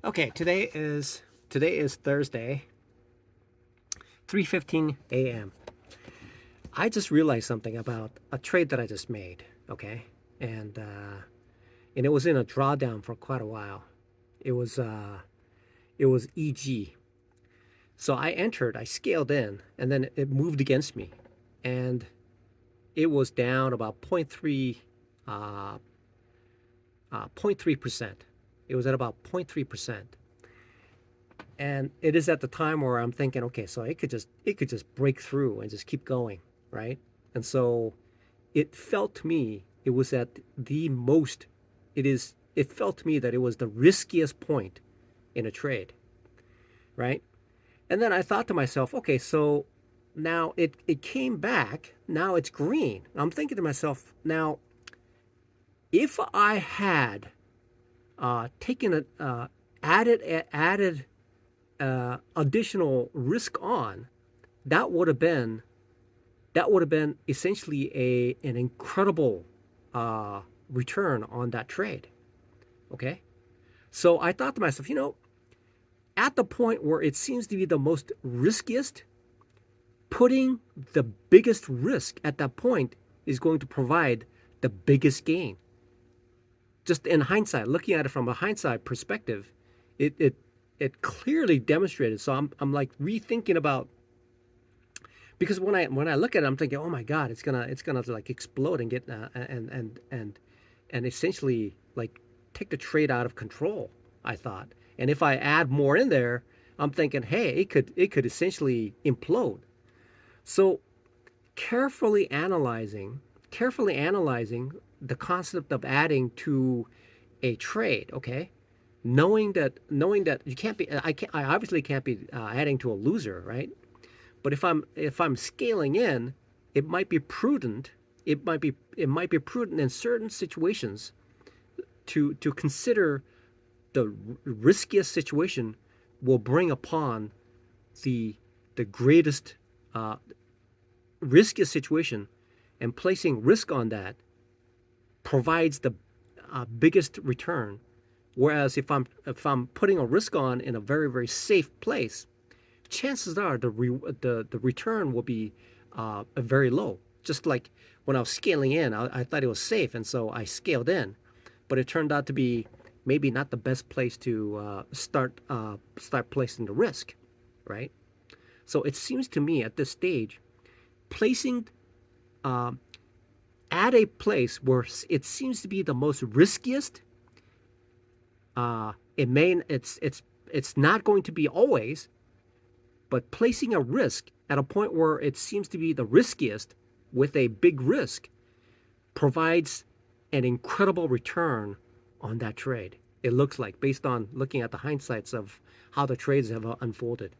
Okay, today is Thursday, 3:15 a.m. I just realized something about a trade that I just made. Okay, and uh, and it was in a drawdown for quite a while. It was EG. So I entered, I scaled in, and then it moved against me, and it was down about uh, 0.3%. It was at about 0.3%. And it is at the time where I'm thinking, okay, so it could just break through and just keep going, right? And so it felt to me it was at the most it felt to me that it was the riskiest point in a trade, right? And then I thought to myself, okay, so now it came back, now it's green. I'm thinking to myself, now if I had taken a added additional risk on, that would have been essentially an incredible uh, return on that trade. Okay, so I thought to myself, at the point where it seems to be the most riskiest, putting the biggest risk at that point is going to provide the biggest gain. Just in hindsight, looking at it from a hindsight perspective, it it it clearly demonstrated. So I'm like rethinking about, because when I look at it, I'm thinking, oh my God, it's gonna like explode and get and essentially like take the trade out of control. I thought, and if I add more in there, I'm thinking, hey, it could essentially implode. So carefully analyzing the concept of adding to a trade, okay, knowing that you can't be, I obviously can't be adding to a loser, right? But if I'm scaling in, it might be prudent. It might be prudent in certain situations to consider the riskiest situation will bring upon the the greatest uh, riskiest situation, and placing risk on that provides the biggest return. Whereas if I'm putting a risk on in a very very safe place, chances are the return will be very low. Just like when I was scaling in, I thought it was safe, and so I scaled in, but it turned out to be maybe not the best place to start placing the risk, right? So it seems to me at this stage, placing uh, at a place where it seems to be the most riskiest, it's not going to be always, but placing a risk at a point where it seems to be the riskiest with a big risk provides an incredible return on that trade. It looks like, based on looking at the hindsights of how the trades have unfolded.